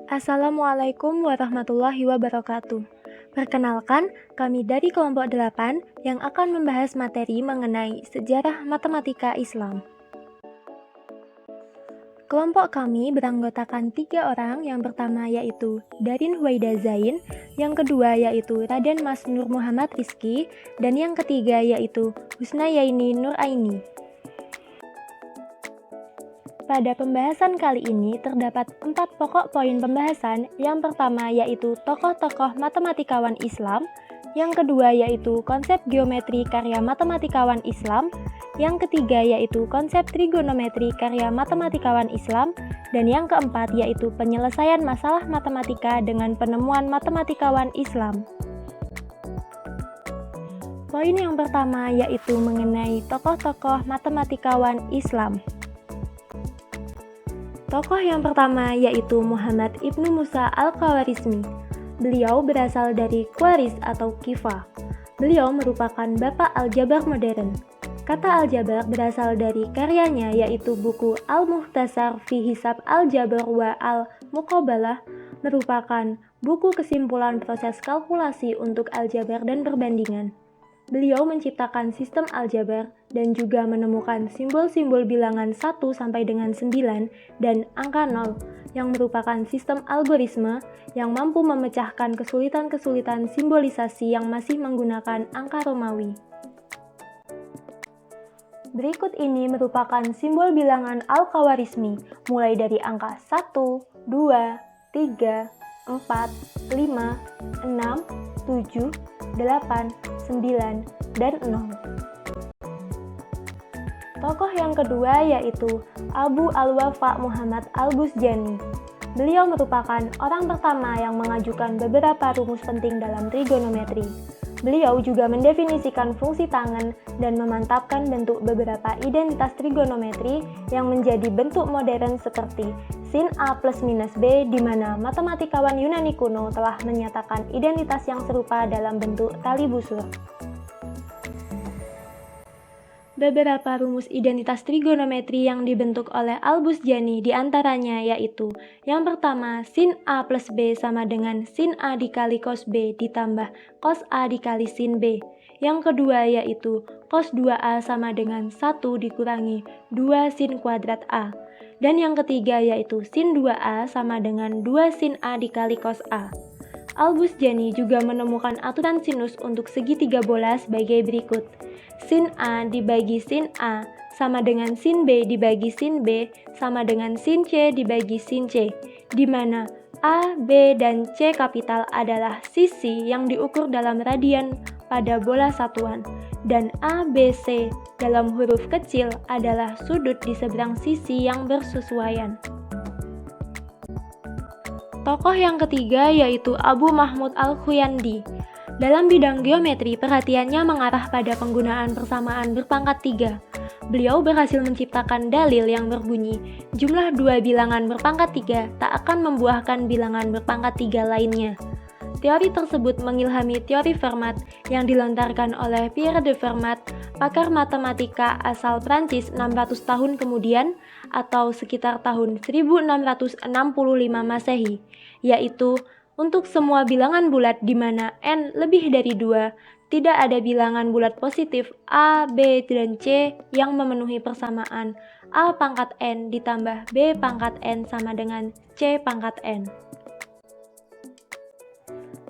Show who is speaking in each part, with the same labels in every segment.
Speaker 1: Assalamualaikum warahmatullahi wabarakatuh. Perkenalkan, kami dari kelompok 8 yang akan membahas materi mengenai sejarah matematika Islam. Kelompok kami beranggotakan 3 orang, yang pertama yaitu Darin Huwaida Zain, yang kedua yaitu Raden Mas Nur Muhammad Rizki, dan yang ketiga yaitu Husnayaini Nur Aini. Pada pembahasan kali ini terdapat 4 pokok poin pembahasan. Yang pertama yaitu tokoh-tokoh matematikawan Islam, yang kedua yaitu konsep geometri karya matematikawan Islam, yang ketiga yaitu konsep trigonometri karya matematikawan Islam, dan yang keempat yaitu penyelesaian masalah matematika dengan penemuan matematikawan Islam. Poin yang pertama yaitu mengenai tokoh-tokoh matematikawan Islam. Tokoh yang pertama yaitu Muhammad Ibnu Musa Al-Khawarizmi. Beliau berasal dari Khawarizm atau Kifah. Beliau merupakan bapak aljabar modern. Kata aljabar berasal dari karyanya yaitu buku Al-Mukhtasar fi Hisab Al-Jabr wa Al-Muqabalah, merupakan buku kesimpulan proses kalkulasi untuk aljabar dan perbandingan. Beliau menciptakan sistem aljabar dan juga menemukan simbol-simbol bilangan 1 sampai dengan 9 dan angka 0 yang merupakan sistem algoritme yang mampu memecahkan kesulitan-kesulitan simbolisasi yang masih menggunakan angka Romawi. Berikut ini merupakan simbol bilangan Al-Khawarizmi mulai dari angka 1, 2, 3, 4, 5, 6, 7, 8, 9, dan 0. Tokoh yang kedua yaitu Abu Al-Wafa Muhammad Al-Buzjani. Beliau merupakan orang pertama yang mengajukan beberapa rumus penting dalam trigonometri. Beliau juga mendefinisikan fungsi tangen dan memantapkan bentuk beberapa identitas trigonometri yang menjadi bentuk modern seperti sin A plus minus B, di mana matematikawan Yunani kuno telah menyatakan identitas yang serupa dalam bentuk tali busur. Beberapa rumus identitas trigonometri yang dibentuk oleh Al-Buzjani diantaranya yaitu: yang pertama, sin A plus B sama dengan sin A dikali cos B ditambah cos A dikali sin B. Yang kedua yaitu cos 2A sama dengan 1 dikurangi 2 sin kuadrat A. Dan yang ketiga yaitu sin 2A sama dengan 2 sin A dikali cos A. Al-Buzjani juga menemukan aturan sinus untuk segitiga bola sebagai berikut. Sin A dibagi sin A sama dengan sin B dibagi sin B sama dengan sin C dibagi sin C, di mana A, B, dan C kapital adalah sisi yang diukur dalam radian pada bola satuan, dan A, B, C dalam huruf kecil adalah sudut di seberang sisi yang bersesuaian. Tokoh yang ketiga yaitu Abu Mahmud Al-Khuyandi. Dalam bidang geometri, perhatiannya mengarah pada penggunaan persamaan berpangkat 3. Beliau berhasil menciptakan dalil yang berbunyi, jumlah 2 bilangan berpangkat 3 tak akan membuahkan bilangan berpangkat 3 lainnya. Teori tersebut mengilhami teori Fermat yang dilontarkan oleh Pierre de Fermat, pakar matematika asal Prancis 600 tahun kemudian, atau sekitar tahun 1665 Masehi, yaitu untuk semua bilangan bulat di mana n lebih dari 2, tidak ada bilangan bulat positif A, B, dan C yang memenuhi persamaan A pangkat n ditambah B pangkat n sama dengan C pangkat n.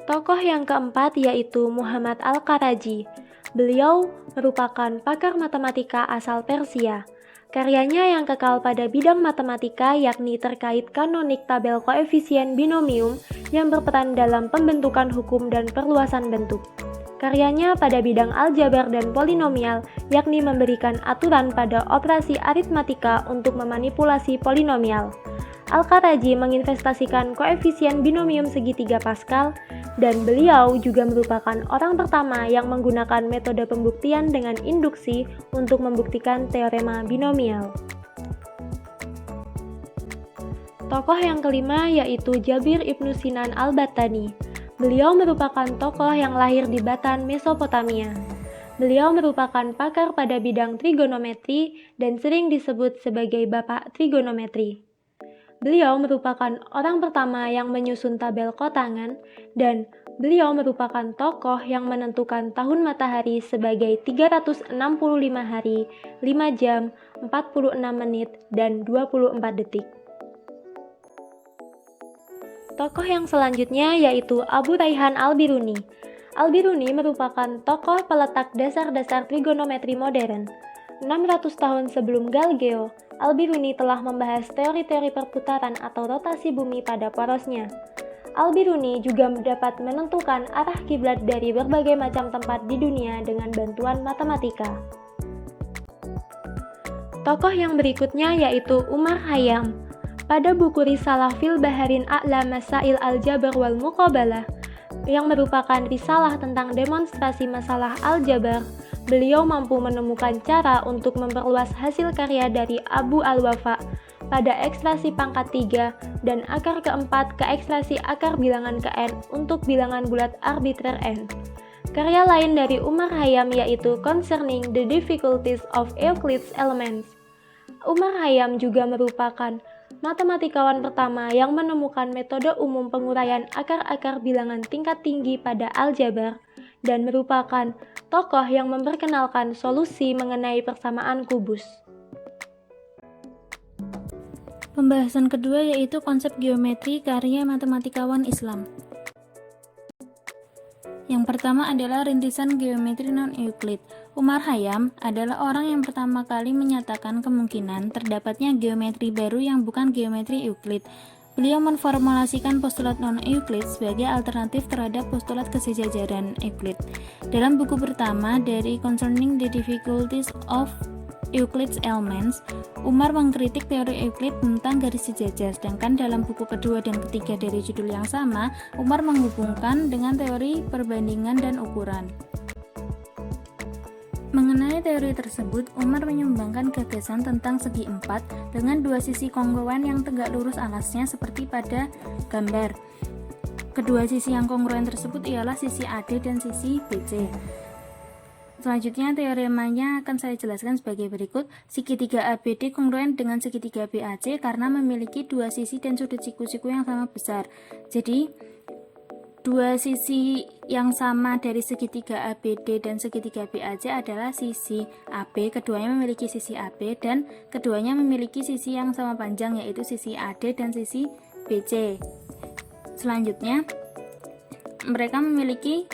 Speaker 1: Tokoh yang keempat yaitu Muhammad Al-Karaji. Beliau merupakan pakar matematika asal Persia. Karyanya yang kekal pada bidang matematika yakni terkait kanonik tabel koefisien binomium yang berperan dalam pembentukan hukum dan perluasan bentuk. Karyanya pada bidang aljabar dan polinomial yakni memberikan aturan pada operasi aritmatika untuk memanipulasi polinomial. Al-Karaji menginvestasikan koefisien binomium segitiga Pascal, dan beliau juga merupakan orang pertama yang menggunakan metode pembuktian dengan induksi untuk membuktikan teorema binomial. Tokoh yang kelima yaitu Jabir Ibnu Sinan Al-Battani. Beliau merupakan tokoh yang lahir di Batan, Mesopotamia. Beliau merupakan pakar pada bidang trigonometri dan sering disebut sebagai Bapak Trigonometri. Beliau merupakan orang pertama yang menyusun tabel kotangan, dan beliau merupakan tokoh yang menentukan tahun matahari sebagai 365 hari, 5 jam, 46 menit, dan 24 detik. Tokoh yang selanjutnya yaitu Abu Rayhan Al-Biruni. Al-Biruni merupakan tokoh peletak dasar-dasar trigonometri modern. 600 tahun sebelum Galileo, Al-Biruni telah membahas teori-teori perputaran atau rotasi bumi pada porosnya. Al-Biruni juga dapat menentukan arah kiblat dari berbagai macam tempat di dunia dengan bantuan matematika. Tokoh yang berikutnya yaitu Umar Khayyam. Pada buku Risalah fil Baharin A'la Masail Al-Jabr wal Muqabalah, yang merupakan risalah tentang demonstrasi masalah aljabar, beliau mampu menemukan cara untuk memperluas hasil karya dari Abu al-Wafa pada ekstrasi pangkat 3 dan akar keempat ke ekstrasi akar bilangan ke n untuk bilangan bulat arbiter n. Karya lain dari Umar Khayyam yaitu Concerning the Difficulties of Euclid's Elements. Umar Khayyam juga merupakan matematikawan pertama yang menemukan metode umum penguraian akar-akar bilangan tingkat tinggi pada aljabar dan merupakan tokoh yang memperkenalkan solusi mengenai persamaan kubus.
Speaker 2: Pembahasan kedua yaitu konsep geometri karya matematikawan Islam. Yang pertama adalah rintisan geometri non-Euclid. Umar Khayyam adalah orang yang pertama kali menyatakan kemungkinan terdapatnya geometri baru yang bukan geometri Euclid. Beliau memformulasikan postulat non-Euclid sebagai alternatif terhadap postulat kesejajaran Euclid. Dalam buku pertama dari Concerning the Difficulties of Euclid's Elements, Umar mengkritik teori Euclid tentang garis sejajar, sedangkan dalam buku kedua dan ketiga dari judul yang sama, Umar menghubungkan dengan teori perbandingan dan ukuran. Mengenai teori tersebut, Umar menyumbangkan gagasan tentang segi empat dengan dua sisi kongruen yang tegak lurus alasnya seperti pada gambar. Kedua sisi yang kongruen tersebut ialah sisi AD dan sisi BC. Selanjutnya teoremanya akan saya jelaskan sebagai berikut. Segitiga ABD kongruen dengan segitiga BAC karena memiliki dua sisi dan sudut siku-siku yang sama besar. Jadi dua sisi yang sama dari segitiga ABD dan segitiga BAC adalah sisi AB, keduanya memiliki sisi AB dan keduanya memiliki sisi yang sama panjang yaitu sisi AD dan sisi BC. Selanjutnya mereka memiliki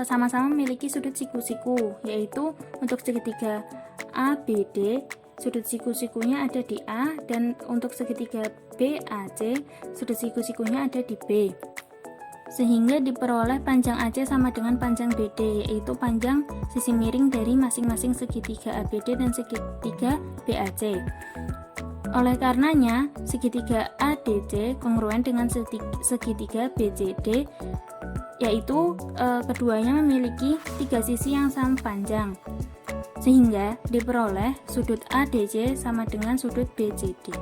Speaker 2: sama-sama memiliki sudut siku-siku, yaitu untuk segitiga ABD sudut siku-sikunya ada di A dan untuk segitiga BAC sudut siku-sikunya ada di B. Sehingga diperoleh panjang AC sama dengan panjang BD, yaitu panjang sisi miring dari masing-masing segitiga ABD dan segitiga BAC. Oleh karenanya, segitiga ADC kongruen dengan segitiga BCD, yaitu keduanya memiliki tiga sisi yang sama panjang, sehingga diperoleh sudut ADC sama dengan sudut BCD.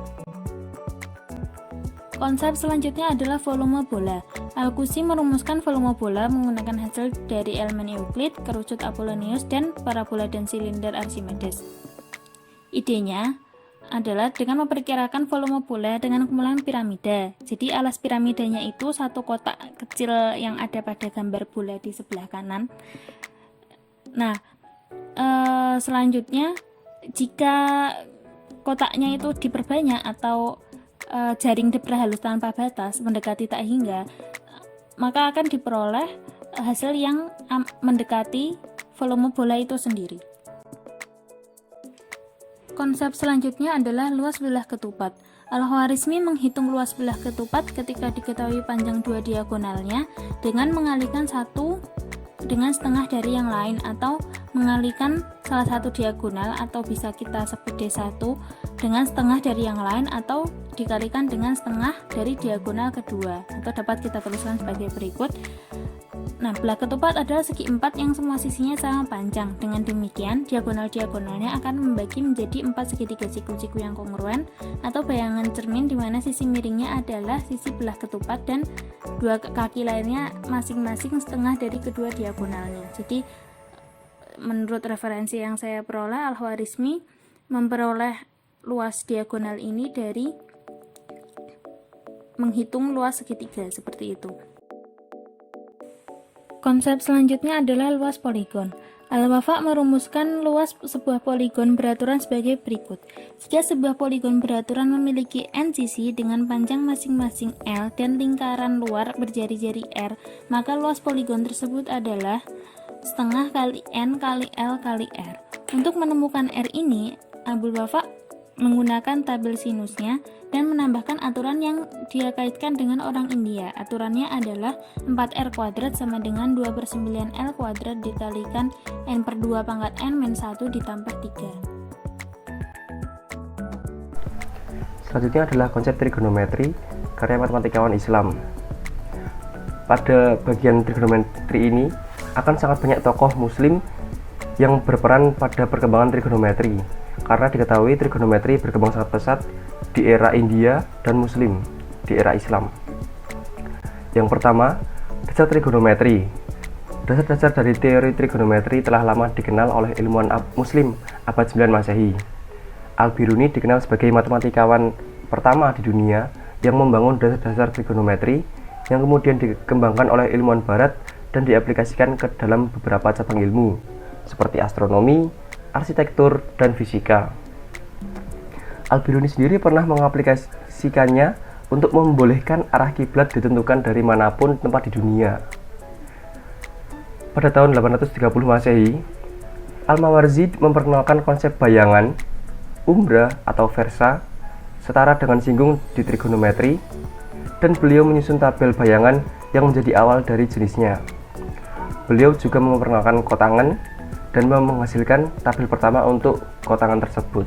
Speaker 2: Konsep selanjutnya adalah volume bola. Al-Qusi merumuskan volume bola menggunakan hasil dari elemen Euclid, kerucut Apollonius, dan parabola dan silinder Archimedes. Idenya adalah dengan memperkirakan volume bola dengan kumpulan piramida. Jadi alas piramidanya itu satu kotak kecil yang ada pada gambar bola di sebelah kanan. Nah, selanjutnya jika kotaknya itu diperbanyak atau jaring dipera halus tanpa batas mendekati tak hingga, maka akan diperoleh hasil yang mendekati volume bola itu sendiri. Konsep selanjutnya adalah luas belah ketupat. Al-Khwarizmi menghitung luas belah ketupat ketika diketahui panjang dua diagonalnya dengan mengalihkan satu dengan setengah dari yang lain, atau mengalihkan salah satu diagonal atau bisa kita sebut D1 dengan setengah dari yang lain, atau dikalikan dengan setengah dari diagonal kedua, atau dapat kita tuliskan sebagai berikut. Nah, belah ketupat adalah segi empat yang semua sisinya sama panjang. Dengan demikian, diagonal-diagonalnya akan membagi menjadi empat segitiga siku-siku yang kongruen atau bayangan cermin di mana sisi miringnya adalah sisi belah ketupat dan dua kaki lainnya masing-masing setengah dari kedua diagonalnya. Jadi, menurut referensi yang saya peroleh, Al-Khwarizmi memperoleh luas diagonal ini dari menghitung luas segitiga, seperti itu. Konsep selanjutnya adalah luas poligon. Al-Wafa merumuskan luas sebuah poligon beraturan sebagai berikut. Jika sebuah poligon beraturan memiliki n sisi dengan panjang masing-masing L dan lingkaran luar berjari-jari R, maka luas poligon tersebut adalah setengah kali n kali L kali R. Untuk menemukan R ini, Al-Wafa menggunakan tabel sinusnya dan menambahkan aturan yang dia kaitkan dengan orang India. Aturannya adalah 4R kuadrat sama dengan 2/9L kuadrat dikalikan N per 2 pangkat N min 1 ditambah 3.
Speaker 3: Selanjutnya adalah konsep trigonometri karya matematikawan Islam. Pada bagian trigonometri ini akan sangat banyak tokoh muslim yang berperan pada perkembangan trigonometri, karena diketahui trigonometri berkembang sangat pesat di era India dan Muslim di era Islam. Yang pertama, dasar trigonometri. Dasar-dasar dari teori trigonometri telah lama dikenal oleh ilmuwan Muslim abad 9 Masehi. Al-Biruni dikenal sebagai matematikawan pertama di dunia yang membangun dasar-dasar trigonometri yang kemudian dikembangkan oleh ilmuwan Barat dan diaplikasikan ke dalam beberapa cabang ilmu seperti astronomi, arsitektur, dan fisika. Al-Biruni sendiri pernah mengaplikasikannya untuk membolehkan arah kiblat ditentukan dari manapun tempat di dunia. Pada tahun 830 Masehi, Al-Mawardi memperkenalkan konsep bayangan, umbra atau versa, setara dengan singgung di trigonometri, dan beliau menyusun tabel bayangan yang menjadi awal dari jenisnya. Beliau juga memperkenalkan kotangan dan menghasilkan tabel pertama untuk kotangan tersebut.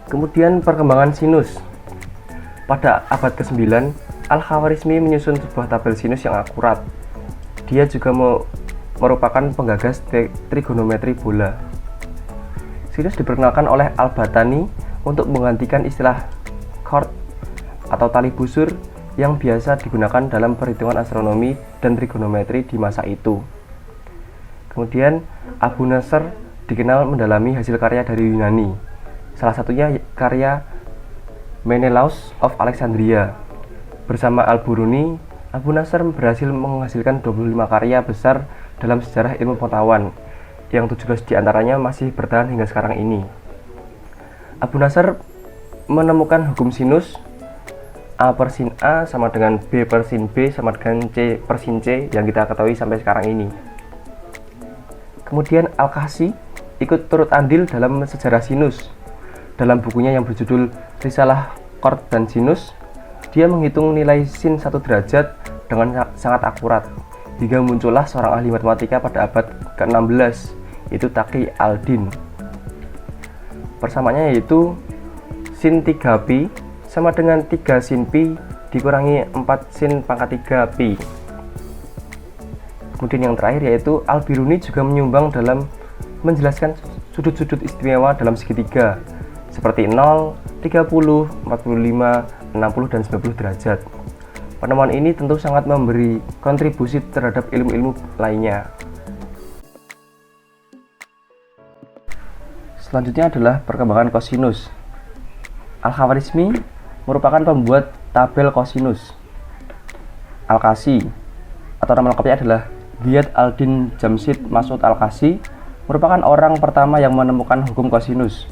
Speaker 3: Kemudian perkembangan sinus. Pada abad ke-9, Al-Khawarizmi menyusun sebuah tabel sinus yang akurat. Dia juga merupakan penggagas trigonometri bola. Sinus diperkenalkan oleh Al-Batani untuk menggantikan istilah chord atau tali busur yang biasa digunakan dalam perhitungan astronomi dan trigonometri di masa itu. Kemudian Abu Nasr dikenal mendalami hasil karya dari Yunani. Salah satunya karya Menelaus of Alexandria. Bersama Al-Biruni, Abu Nasr berhasil menghasilkan 25 karya besar dalam sejarah ilmu pengetahuan, yang 17 diantaranya masih bertahan hingga sekarang ini. Abu Nasr menemukan hukum sinus A per sin A sama dengan B per sin B sama dengan C per sin C yang kita ketahui sampai sekarang ini. Kemudian Al-Kahsi ikut turut andil dalam sejarah sinus. Dalam bukunya yang berjudul Risalah Chord dan Sinus, dia menghitung nilai sin 1 derajat dengan sangat akurat, hingga muncullah seorang ahli matematika pada abad ke-16, yaitu Taqi al-Din. Persamaannya yaitu sin 3pi sama dengan 3 sin pi dikurangi 4 sin pangkat 3 pi. Kemudian yang terakhir yaitu Al-Biruni juga menyumbang dalam menjelaskan sudut-sudut istimewa dalam segitiga, seperti 0, 30, 45, 60, dan 90 derajat. Penemuan ini tentu sangat memberi kontribusi terhadap ilmu-ilmu lainnya. Selanjutnya adalah perkembangan kosinus. Al-Khawarizmi merupakan pembuat tabel kosinus. Al-Kasi, atau nama lengkapnya adalah Giyad al-Din Jamshid Mas'ud Al-Kasi, merupakan orang pertama yang menemukan hukum kosinus.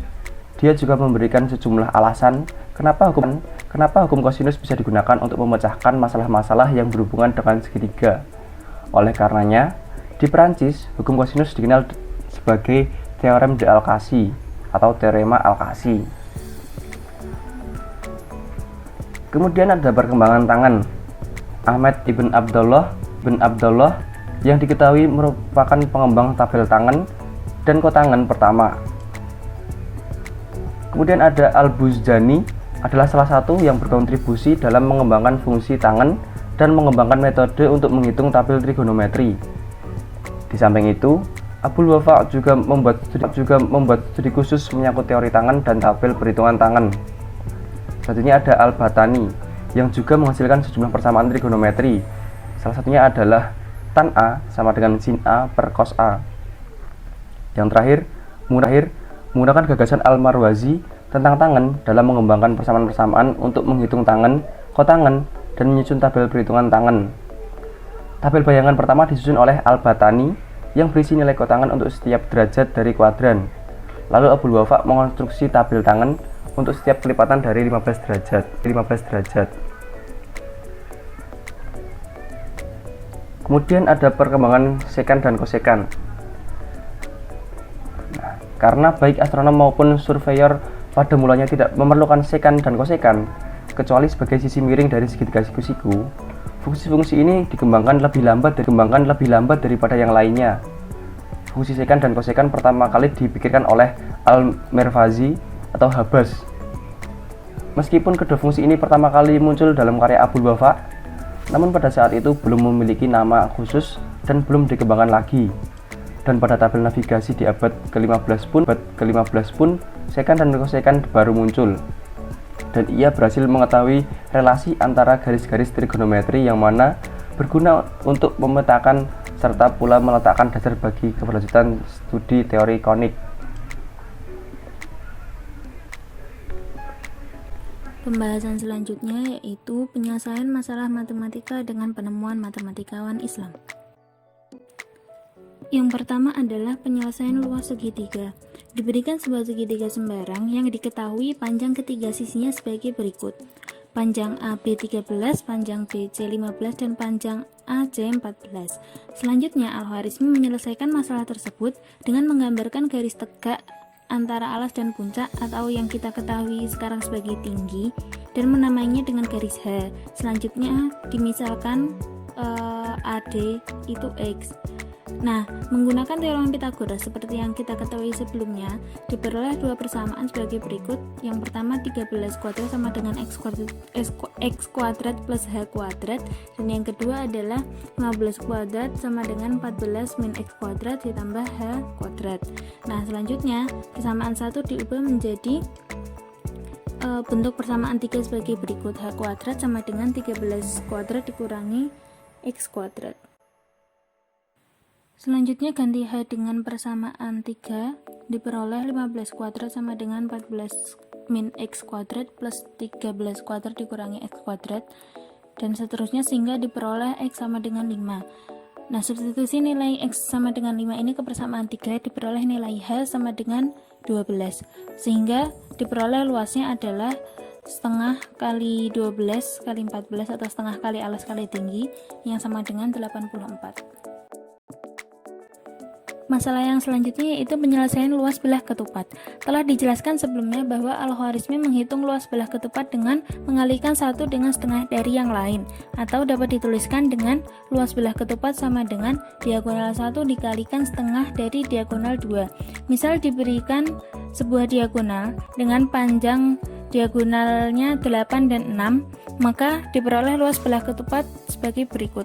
Speaker 3: Dia juga memberikan sejumlah alasan kenapa hukum kosinus bisa digunakan untuk memecahkan masalah-masalah yang berhubungan dengan segitiga. Oleh karenanya, di Perancis, hukum kosinus dikenal sebagai Teorem de Al-Kasi atau Teorema Al-Kasi. Kemudian ada perkembangan tangan. Ahmad ibn Abdullah yang diketahui merupakan pengembang tabel tangan dan kotangan pertama. Kemudian ada Al-Buzjani, adalah salah satu yang berkontribusi dalam mengembangkan fungsi tangan dan mengembangkan metode untuk menghitung tabel trigonometri. Di samping itu, Abul Wafa juga membuat studi khusus menyangkut teori tangan dan tabel perhitungan tangan. Selanjutnya ada Al-Batani yang juga menghasilkan sejumlah persamaan trigonometri. Salah satunya adalah tan A sama dengan sin A per cos A. Yang terakhir, menggunakan gagasan Al-Marwazi tentang tangan dalam mengembangkan persamaan-persamaan untuk menghitung tangan, kotangan, dan menyusun tabel perhitungan tangan. Tabel bayangan pertama disusun oleh Al-Batani yang berisi nilai kotangan untuk setiap derajat dari kuadran. Lalu Abul Wafa mengonstruksi tabel tangan untuk setiap kelipatan dari 15 derajat. Kemudian ada perkembangan sekan dan kosekan. Nah, karena baik astronom maupun surveyor pada mulanya tidak memerlukan sekan dan kosekan, kecuali sebagai sisi miring dari segitiga siku-siku, fungsi-fungsi ini dikembangkan lebih lambat daripada yang lainnya. Fungsi sekan dan kosekan pertama kali dipikirkan oleh Al-Merwazi atau Habbas. Meskipun kedua fungsi ini pertama kali muncul dalam karya Abul Wafa, namun pada saat itu belum memiliki nama khusus dan belum dikembangkan lagi. Dan pada tabel navigasi di abad ke-15 pun sekan dan kosekan baru muncul. Dan ia berhasil mengetahui relasi antara garis-garis trigonometri yang mana berguna untuk memetakan serta pula meletakkan dasar bagi keberlanjutan studi teori konik.
Speaker 2: Pembahasan selanjutnya yaitu penyelesaian masalah matematika dengan penemuan matematikawan Islam. Yang pertama adalah penyelesaian luas segitiga. Diberikan sebuah segitiga sembarang yang diketahui panjang ketiga sisinya sebagai berikut. Panjang AB 13, panjang BC 15, dan panjang AC 14. Selanjutnya, Al-Khwarizmi menyelesaikan masalah tersebut dengan menggambarkan garis tegak antara alas dan puncak atau yang kita ketahui sekarang sebagai tinggi dan menamainya dengan garis H. Selanjutnya dimisalkan AD itu X. Nah, menggunakan teorem Pythagoras seperti yang kita ketahui sebelumnya, diperoleh dua persamaan sebagai berikut. Yang pertama 13 kuadrat sama dengan x kuadrat plus h kuadrat, dan yang kedua adalah 15 kuadrat sama dengan 14 min x kuadrat ditambah h kuadrat. Nah, selanjutnya persamaan 1 diubah menjadi bentuk persamaan 3 sebagai berikut. H kuadrat sama dengan 13 kuadrat dikurangi x kuadrat. Selanjutnya ganti H dengan persamaan 3, diperoleh 15 kuadrat sama dengan 14 min x kuadrat plus 13 kuadrat dikurangi x kuadrat, dan seterusnya sehingga diperoleh x sama dengan 5. Nah, substitusi nilai x sama dengan 5 ini ke persamaan 3, diperoleh nilai H sama dengan 12, sehingga diperoleh luasnya adalah setengah kali 12 kali 14 atau setengah kali alas kali tinggi yang sama dengan 84. Masalah yang selanjutnya yaitu penyelesaian luas belah ketupat. Telah dijelaskan sebelumnya bahwa Al-Khwarizmi menghitung luas belah ketupat dengan mengalihkan satu dengan setengah dari yang lain, atau dapat dituliskan dengan luas belah ketupat sama dengan diagonal 1 dikalikan setengah dari diagonal 2. Misal diberikan sebuah diagonal dengan panjang diagonalnya 8 dan 6, maka diperoleh luas belah ketupat sebagai berikut.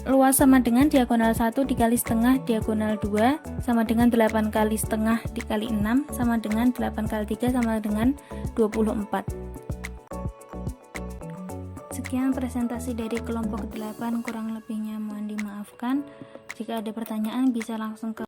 Speaker 2: Luas sama dengan diagonal 1 dikali setengah diagonal 2 sama dengan 8 kali setengah dikali 6 sama dengan 8 kali 3 sama dengan 24. Sekian presentasi dari kelompok 8, kurang lebihnya mohon dimaafkan. Jika ada pertanyaan bisa langsung ke